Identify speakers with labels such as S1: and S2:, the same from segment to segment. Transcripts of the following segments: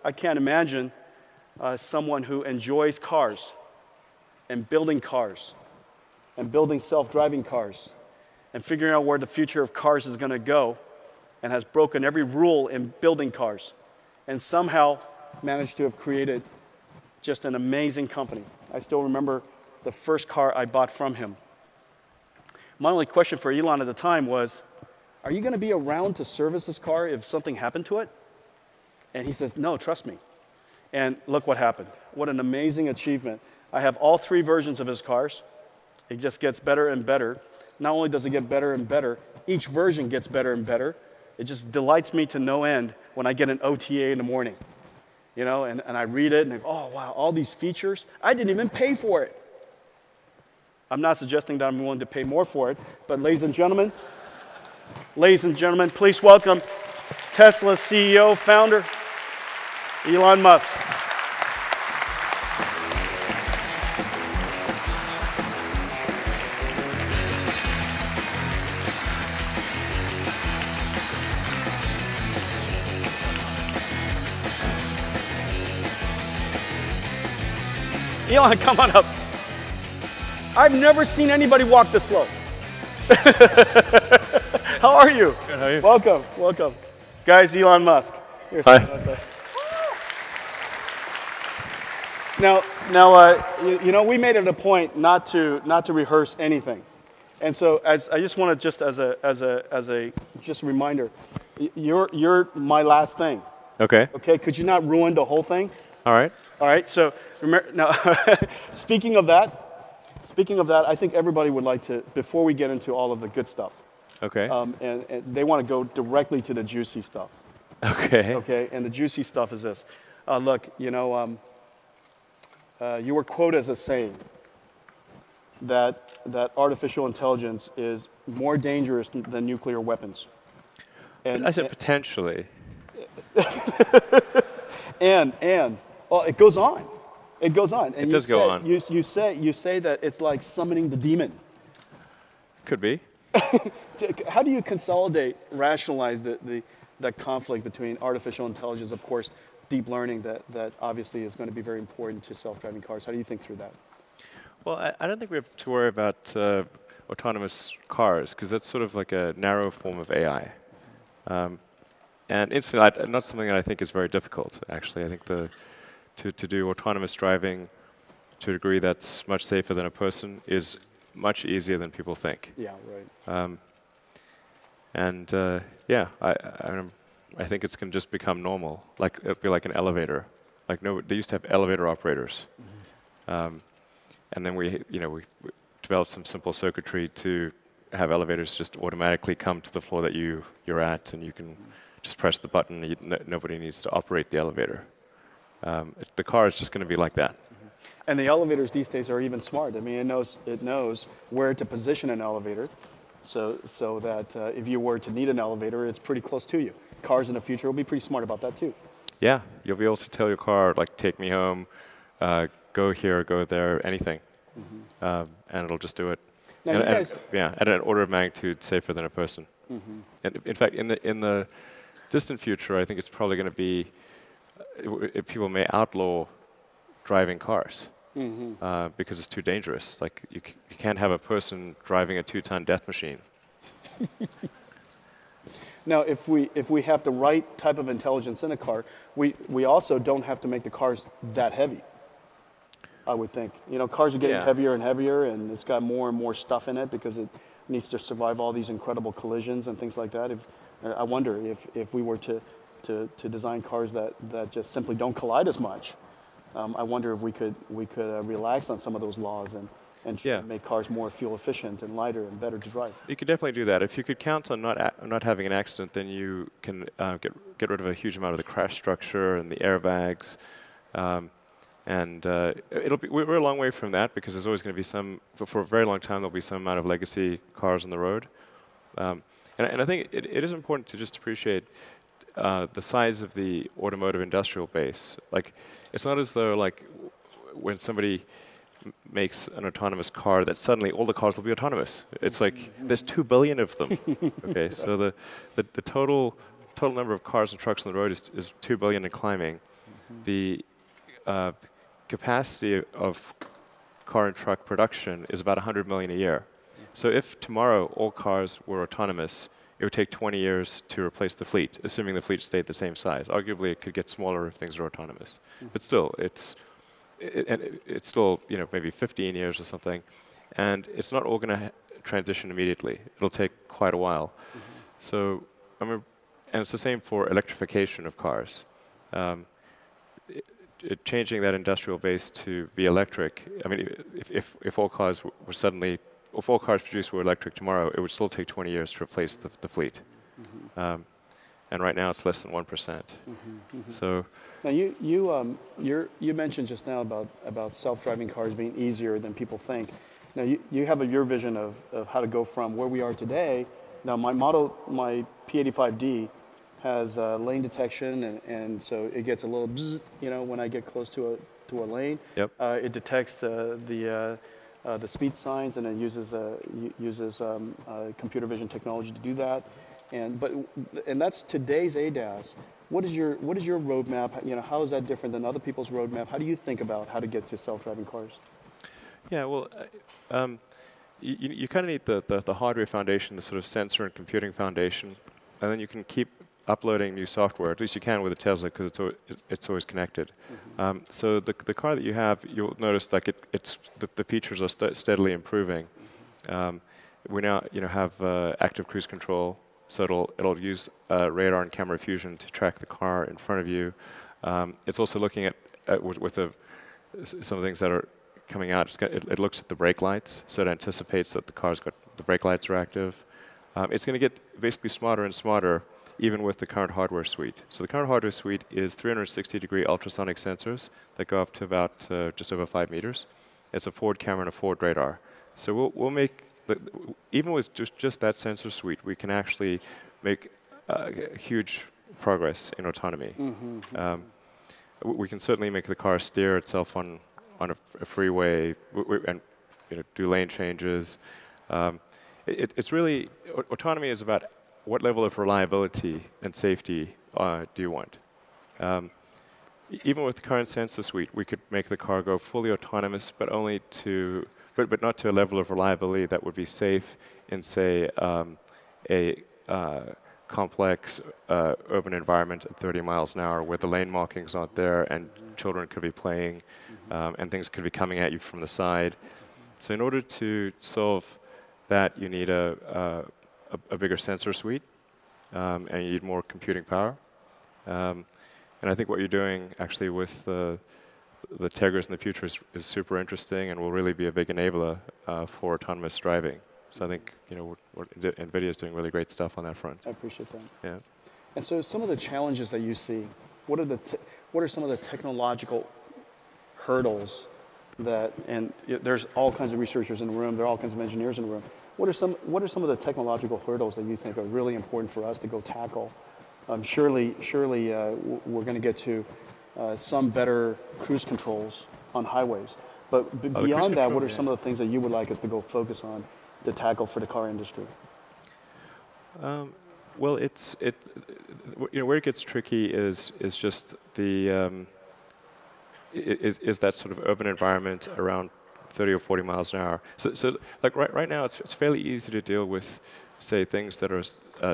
S1: I can't imagine someone who enjoys cars and building self-driving cars and figuring out where the future of cars is going to go and has broken every rule in building cars and somehow managed to have created just an amazing company. I still remember the first car I bought from him. My only question for Elon at the time was, are you going to be around to service this car if something happened to it? And he says, no, trust me. And look what happened. What an amazing achievement. I have all 3 versions of his cars. It just gets better and better. Not only does it get better and better, each version gets better and better. It just delights me to no end when I get an OTA in the morning. You know, and I read it and I go, oh, wow, all these features. I didn't even pay for it. I'm not suggesting that I'm willing to pay more for it, but ladies and gentlemen, please welcome Tesla's CEO, founder, Elon Musk. Elon, come on up. I've never seen anybody walk this slow. How are you?
S2: Good, how are you?
S1: Welcome, welcome. Guys, Elon Musk. Here,
S2: hi.
S1: You know, we made it a point not to rehearse anything, and so I just want to as a reminder, you're my last thing.
S2: Okay.
S1: Okay. Could you not ruin the whole thing?
S2: All right.
S1: All right. So remember now. Speaking of that, I think everybody would like to, before we get into all of the good stuff.
S2: Okay.
S1: And they want to go directly to the juicy stuff.
S2: Okay.
S1: Okay. And the juicy stuff is this. Look, you know, you were quoted as saying that artificial intelligence is more dangerous than nuclear weapons. And
S2: I said potentially.
S1: and well, it goes on. It goes on. And
S2: it does go on.
S1: You say that it's like summoning the demon.
S2: Could be.
S1: How do you rationalize the conflict between artificial intelligence, of course, deep learning that obviously is going to be very important to self-driving cars? How do you think through that?
S2: Well, I don't think we have to worry about autonomous cars because that's sort of like a narrow form of AI. And instantly, not something that I think is very difficult, actually. I think to do autonomous driving to a degree that's much safer than a person is much easier than people think.
S1: Yeah, right.
S2: Yeah, I think it's going to just become normal. Like it'll be like an elevator. Like they used to have elevator operators, and then we developed some simple circuitry to have elevators just automatically come to the floor that you're at, and you can just press the button. Nobody needs to operate the elevator. The car is just going to be like that.
S1: And the elevators these days are even smart. I mean, it knows where to position an elevator, so that if you were to need an elevator, it's pretty close to you. Cars in the future will be pretty smart about that too.
S2: Yeah, you'll be able to tell your car, like, take me home, go here, go there, anything, and it'll just do it.
S1: Now
S2: At an order of magnitude safer than a person. And in fact, in the distant future, I think it's probably going to be people may outlaw driving cars because it's too dangerous. Like you can't have a person driving a 2-ton death machine.
S1: Now, if we have the right type of intelligence in a car, we also don't have to make the cars that heavy. I would think. You know, cars are getting heavier and heavier, and it's got more and more stuff in it because it needs to survive all these incredible collisions and things like that. I wonder if we were to design cars that just simply don't collide as much. I wonder if we could relax on some of those laws and make cars more fuel efficient and lighter and better to drive.
S2: You could definitely do that. If you could count on not having an accident, then you can get rid of a huge amount of the crash structure and the airbags. We're a long way from that because there's always going to be for a very long time there'll be some amount of legacy cars on the road. And I think it is important to just appreciate the size of the automotive industrial base. Like, it's not as though like when somebody makes an autonomous car that suddenly all the cars will be autonomous. It's like there's 2 billion of them. Okay, so the total number of cars and trucks on the road is 2 billion and climbing. the capacity of car and truck production is about 100 million a year. So if tomorrow all cars were autonomous, it would take 20 years to replace the fleet, assuming the fleet stayed the same size. Arguably, it could get smaller if things are autonomous. But still, it's still maybe 15 years or something, and it's not all going to transition immediately. It'll take quite a while. So, and it's the same for electrification of cars. Changing that industrial base to be electric. I mean, if all cars were suddenly, if all cars produced were electric tomorrow, it would still take 20 years to replace the fleet. And right now it's less than 1%. So
S1: now you mentioned just now about self-driving cars being easier than people think. Now you have your vision of how to go from where we are today. Now my P85D has lane detection, and so it gets a little bzz, when I get close to a lane.
S2: Yep.
S1: It detects the speed signs, and it uses computer vision technology to do that. And that's today's ADAS. What is your roadmap? How is that different than other people's roadmap? How do you think about how to get to self-driving cars?
S2: Yeah, well, you kind of need the hardware foundation, the sort of sensor and computing foundation, and then you can keep uploading new software. At least you can with a Tesla because it's always connected. So the car that you have, you'll notice like the features are steadily improving. We now have active cruise control, so it'll use radar and camera fusion to track the car in front of you. It's also looking at with some of the things that are coming out. It looks at the brake lights, so it anticipates that the brake lights are active. It's going to get basically smarter and smarter, even with the current hardware suite. So the current hardware suite is 360-degree ultrasonic sensors that go up to about just over 5 meters. It's a forward camera and a forward radar. So we'll make, even with just that sensor suite, we can actually make huge progress in autonomy. We can certainly make the car steer itself on a freeway and do lane changes. It's really, autonomy is about what level of reliability and safety do you want? Even with the current sensor suite, we could make the car go fully autonomous, but but not to a level of reliability that would be safe in, say, a complex urban environment at 30 miles an hour, where the lane markings aren't there and children could be playing and things could be coming at you from the side. So in order to solve that, you need a bigger sensor suite, and you need more computing power. And I think what you're doing actually with the Tegras in the future is super interesting and will really be a big enabler for autonomous driving. So I think NVIDIA is doing really great stuff on that front.
S1: I appreciate that.
S2: Yeah.
S1: And so some of the challenges that you see, what are some of the technological hurdles and there's all kinds of researchers in the room, there are all kinds of engineers in the room. What are some of the technological hurdles that you think are really important for us to go tackle? Surely we're going to get to some better cruise controls on highways. But beyond that, what are some of the things that you would like us to go focus on to tackle for the car industry?
S2: Well, where it gets tricky is just the is that sort of urban environment around 30 or 40 miles an hour. So like right now, it's fairly easy to deal with, say, things that are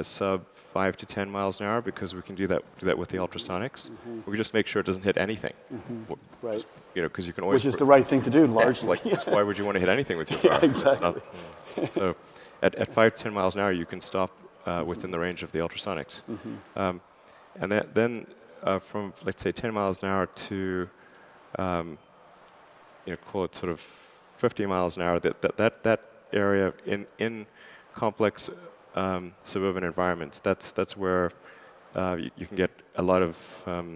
S2: sub 5 to 10 miles an hour, because we can do that with the ultrasonics. We can just make sure it doesn't hit anything.
S1: Right.
S2: Because you can always.
S1: Which is the right thing to do, largely.
S2: Yeah, why would you want to hit anything with your car?
S1: Yeah, exactly.
S2: So at 5 to 10 miles an hour, you can stop within the range of the ultrasonics. And then from, let's say, 10 miles an hour to, call it sort of 50 miles an hour, that area in complex suburban environments, that's where you can get a lot of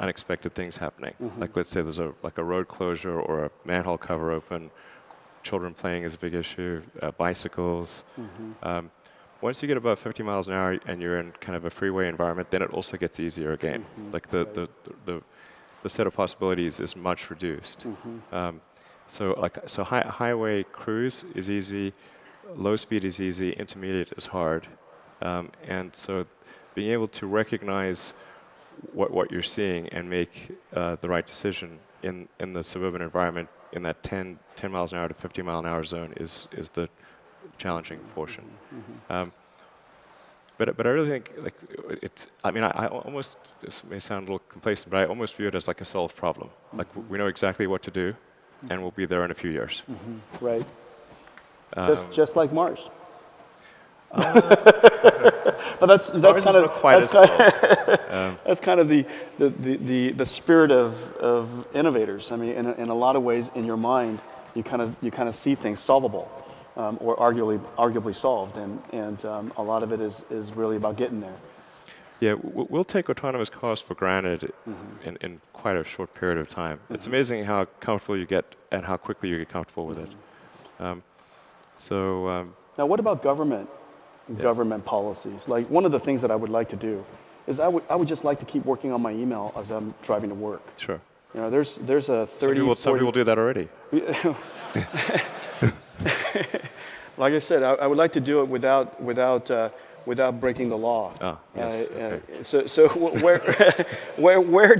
S2: unexpected things happening. Like, let's say there's a road closure or a manhole cover open, children playing is a big issue, bicycles. Once you get above 50 miles an hour and you're in kind of a freeway environment, then it also gets easier again. Like the set of possibilities is much reduced. So highway cruise is easy, low speed is easy, intermediate is hard. And so being able to recognize what you're seeing and make the right decision in the suburban environment in that 10 miles an hour to 50 mile an hour zone is the challenging portion. But I really think like it's. I mean, I almost, this may sound a little complacent, but I almost view it as like a solved problem. Like we know exactly what to do, and we'll be there in a few years.
S1: Right. Just like Mars. But that's kind of that's kind of the spirit of innovators. I mean, in a lot of ways, in your mind, you kind of see things solvable, or arguably solved, and a lot of it is really about getting there.
S2: Yeah, we'll take autonomous cars for granted in quite a short period of time. It's amazing how comfortable you get and how quickly you get comfortable with it.
S1: Now, what about government policies? Like, one of the things that I would like to do is I would just like to keep working on my email as I'm driving to work.
S2: Sure.
S1: You know, there's a 30.
S2: Some people do that already.
S1: Like I said, I would like to do it without breaking the law.
S2: Oh, yes. Okay.
S1: So where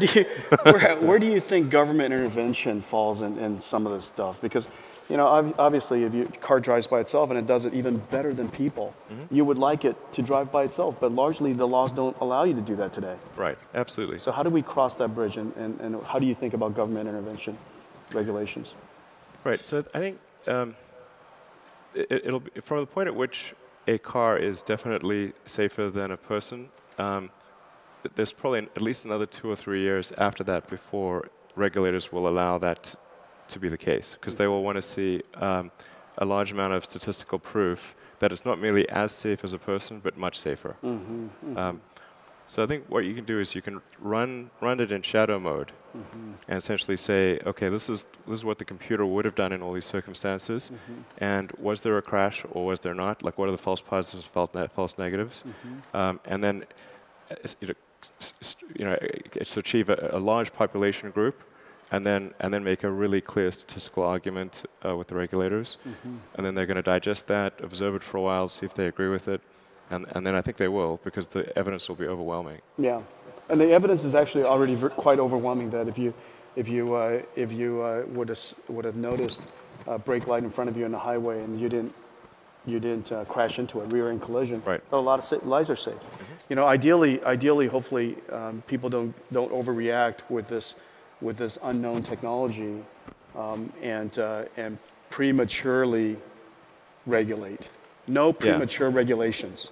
S1: do you think government intervention falls in some of this stuff? Because, you know, obviously, if your car drives by itself and it does it even better than people, you would like it to drive by itself. But largely, the laws don't allow you to do that today.
S2: Right. Absolutely.
S1: So how do we cross that bridge, and how do you think about government intervention regulations?
S2: Right. So I think it'll be from the point at which a car is definitely safer than a person. There's probably at least another 2 or 3 years after that before regulators will allow that to be the case, because they will want to see a large amount of statistical proof that it's not merely as safe as a person, but much safer. So I think what you can do is you can run it in shadow mode, and essentially say, okay, this is what the computer would have done in all these circumstances, and was there a crash or was there not? Like, what are the false positives, false negatives, and then it's achieve a large population group, and then make a really clear statistical argument with the regulators, and then they're going to digest that, observe it for a while, see if they agree with it. And then I think they will, because the evidence will be overwhelming. Yeah, and the evidence is actually already quite overwhelming. That if you would have noticed a brake light in front of you on the highway and you didn't crash into it, rear-end collision, right, a lot of lives are saved. You know, ideally, hopefully, people don't overreact with this unknown technology, and prematurely regulate. No premature regulations.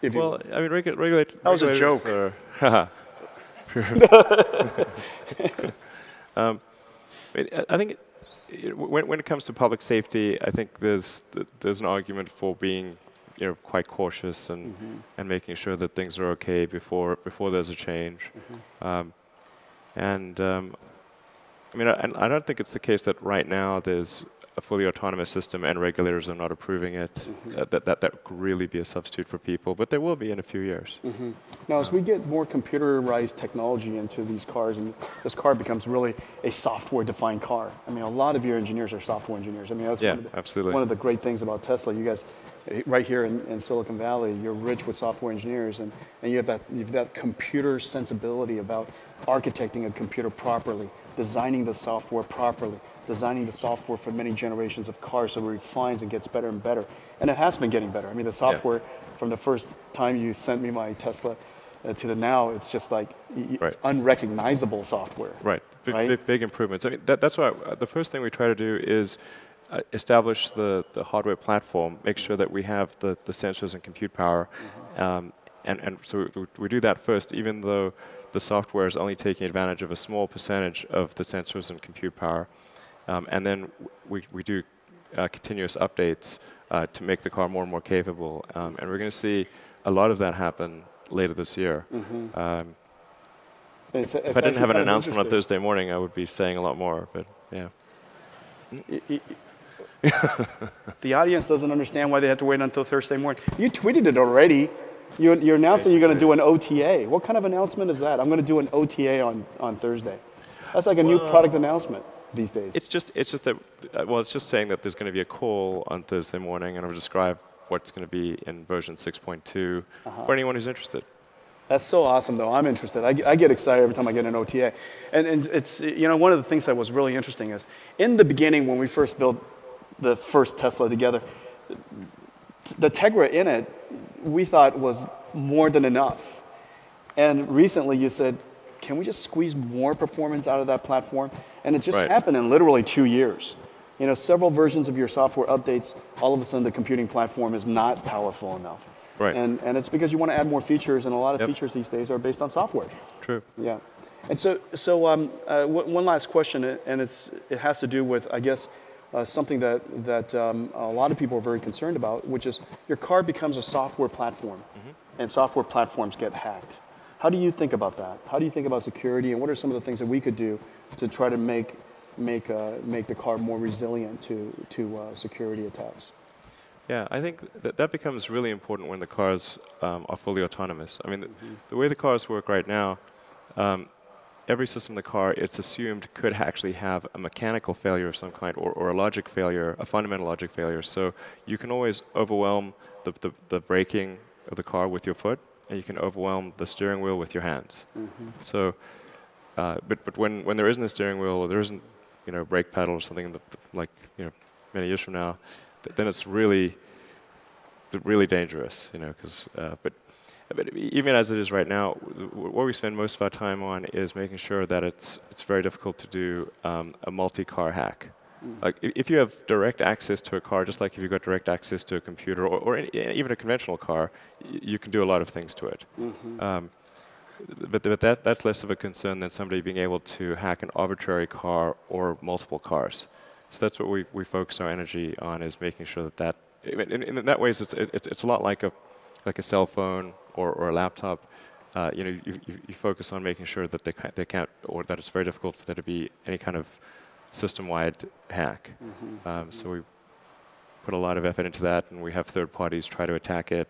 S2: Well, I mean, regulate. That was a joke. I think when it comes to public safety, I think there's an argument for being, quite cautious and making sure that things are okay before there's a change. I mean, I don't think it's the case that right now there's a fully autonomous system and regulators are not approving it, that could really be a substitute for people, but there will be in a few years. Now, as we get more computerized technology into these cars, and this car becomes really a software-defined car. I mean, a lot of your engineers are software engineers. I mean, that's one of the great things about Tesla. You guys, right here in Silicon Valley, you're rich with software engineers, and you have that computer sensibility about architecting a computer properly, designing the software properly, designing the software for many generations of cars so it refines and gets better and better. And it has been getting better. I mean, the software, from the first time you sent me my Tesla to the now, it's just like, it's unrecognizable software. Right, big improvements. I mean, that's why the first thing we try to do is establish the hardware platform, make sure that we have the sensors and compute power. And so we do that first, even though the software is only taking advantage of a small percentage of the sensors and compute power. And then we do continuous updates to make the car more and more capable. And we're going to see a lot of that happen later this year. If I didn't have an announcement on Thursday morning, I would be saying a lot more, but yeah. The audience doesn't understand why they have to wait until Thursday morning. You tweeted it already. You're announcing you're going to do an OTA. What kind of announcement is that? I'm going to do an OTA on Thursday. That's like a new product announcement these days. It's just that, it's just saying that there's going to be a call on Thursday morning, and I'll describe what's going to be in version 6.2 for anyone who's interested.
S1: That's so awesome, though. I'm interested. I get excited every time I get an OTA. And it's, you know, one of the things that was really interesting is, in the beginning when we first built the first Tesla together, the Tegra in it, we thought was more than enough. And recently you said, can we just squeeze more performance out of that platform? And it just happened in literally 2 years. You know, several versions of your software updates, all of a sudden the computing platform is not powerful enough.
S2: Right.
S1: And it's because you want to add more features, and a lot of features these days are based on software.
S2: True.
S1: Yeah. And so one last question, and it has to do with, I guess, something that a lot of people are very concerned about, which is your car becomes a software platform, and software platforms get hacked. How do you think about that? How do you think about security, and what are some of the things that we could do to try to make the car more resilient to security attacks?
S2: Yeah, I think that becomes really important when the cars are fully autonomous. I mean, the way the cars work right now, every system in the car, it's assumed, could actually have a mechanical failure of some kind, or a logic failure, a fundamental logic failure. So you can always overwhelm the braking of the car with your foot, and you can overwhelm the steering wheel with your hands. So, but when there isn't a steering wheel, or there isn't, you know, a brake pedal or something like, you know, many years from now, then it's really dangerous, you know. Because but even as it is right now, what we spend most of our time on is making sure that it's very difficult to do a multi-car hack. Like if you have direct access to a car, just like if you've got direct access to a computer or even a conventional car, you can do a lot of things to it. But that's less of a concern than somebody being able to hack an arbitrary car or multiple cars. So that's what we focus our energy on, is making sure that in that ways it's a lot like a cell phone or a laptop. You know, you focus on making sure that they can't, or that it's very difficult for there to be any kind of system-wide hack. So we put a lot of effort into that, and we have third parties try to attack it.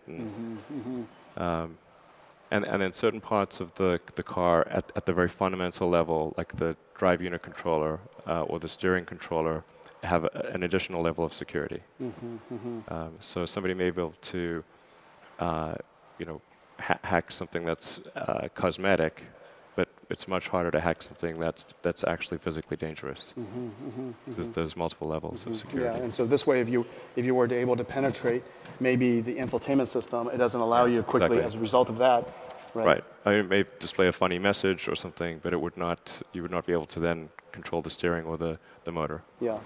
S2: And then certain parts of the car at the very fundamental level, like the drive unit controller or the steering controller, have an additional level of security. So somebody may be able to, you know, hack something that's cosmetic, but it's much harder to hack something that's actually physically dangerous. There's multiple levels of security.
S1: Yeah, and so this way, if you were able to penetrate maybe the infotainment system, it doesn't allow you quickly as a result of that.
S2: Right. I mean, it may display a funny message or something, but it would not. You would not be able to then control the steering or the motor. Yeah.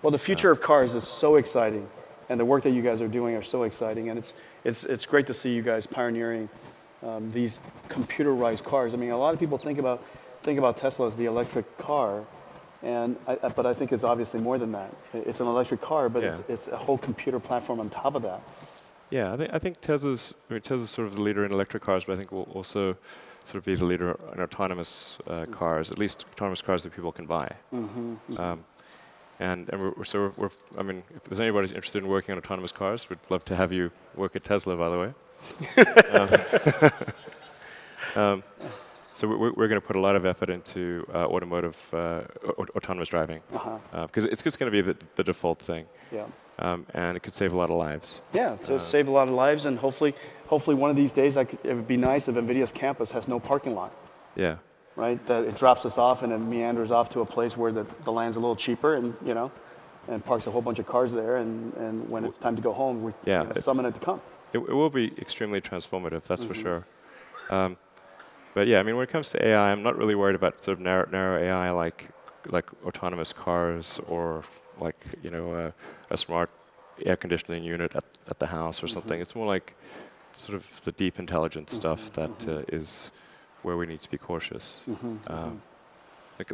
S1: Well, the future of cars is so exciting, and the work that you guys are doing are so exciting, and it's great to see you guys pioneering these computerized cars. I mean, a lot of people think about Tesla as the electric car, but I think it's obviously more than that. It's an electric car, but it's a whole computer platform on top of that.
S2: Yeah, I think Tesla's sort of the leader in electric cars, but I think we'll also sort of be the leader in autonomous cars, at least autonomous cars that people can buy. And I mean, if there's anybody who's interested in working on autonomous cars, we'd love to have you work at Tesla, by the way. So we're going to put a lot of effort into automotive autonomous driving, because it's just going to be the default thing. Yeah. And it could save a lot of lives.
S1: Yeah, to save a lot of lives, and hopefully one of these days, it would be nice if NVIDIA's campus has no parking lot.
S2: Yeah.
S1: Right, that it drops us off and it meanders off to a place where the land's a little cheaper, and and parks a whole bunch of cars there, and when it's time to go home, we summon it to come.
S2: It will be extremely transformative, that's for sure. But yeah, I mean, when it comes to AI, I'm not really worried about sort of narrow AI like autonomous cars, or like a smart air conditioning unit at the house or something. It's more like sort of the deep intelligence stuff that is where we need to be cautious.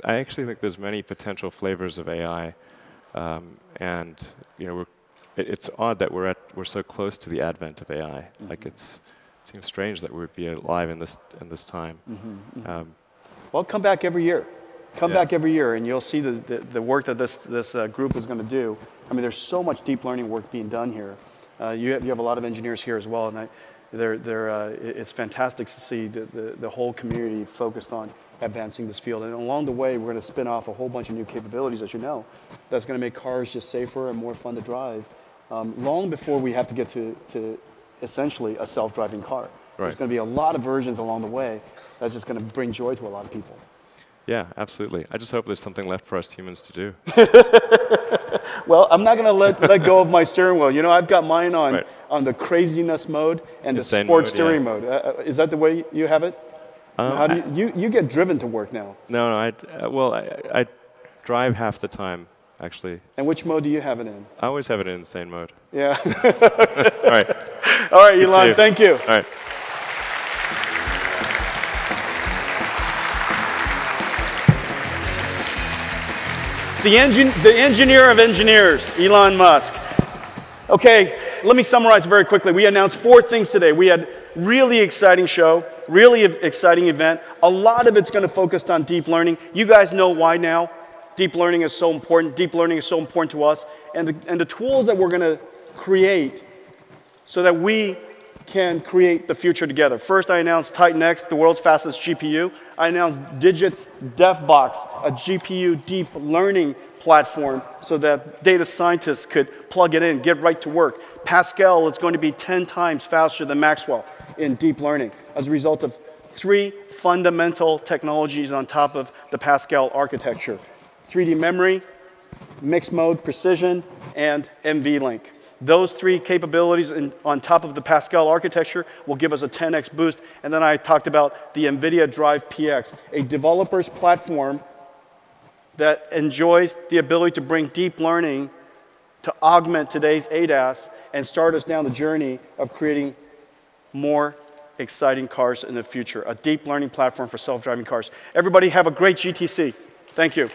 S2: I actually think there's many potential flavors of AI, and it's odd that we're so close to the advent of AI. Like it seems strange that we would be alive in this time.
S1: Well, come back every year. Come back every year, and you'll see the work that this group is going to do. I mean, there's so much deep learning work being done here. You have a lot of engineers here as well, and it's fantastic to see the whole community focused on advancing this field. And along the way, we're going to spin off a whole bunch of new capabilities, as you know, that's going to make cars just safer and more fun to drive, long before we have to get to essentially a self-driving car. There's going to be a lot of versions along the way that's just going to bring joy to a lot of people.
S2: Yeah, absolutely. I just hope there's something left for us humans to do.
S1: Well, I'm not going to let go of my steering wheel. You know, I've got mine on the craziness mode and
S2: Insane
S1: the sport
S2: mode,
S1: steering mode. Is that the way you have it? How do you get driven to work now?
S2: No, I drive half the time, actually.
S1: And which mode do you have it in?
S2: I always have it in insane mode.
S1: Yeah.
S2: All right.
S1: All right, Elon, thank you.
S2: All right.
S1: The engineer of engineers, Elon Musk. Okay, let me summarize very quickly. We announced 4 things today. We had really exciting show, really exciting event. A lot of it's going to focus on deep learning. You guys know why now. Deep learning is so important. Deep learning is so important to us. And the tools that we're going to create so that we can create the future together. First, I announced Titan X, the world's fastest GPU. I announced Digit's DevBox, a GPU deep learning platform so that data scientists could plug it in, get right to work. Pascal is going to be 10 times faster than Maxwell in deep learning as a result of 3 fundamental technologies on top of the Pascal architecture: 3D memory, mixed mode precision, and NVLink. Those 3 capabilities on top of the Pascal architecture will give us a 10x boost. And then I talked about the NVIDIA Drive PX, a developer's platform that enjoys the ability to bring deep learning to augment today's ADAS and start us down the journey of creating more exciting cars in the future. A deep learning platform for self-driving cars. Everybody have a great GTC. Thank you.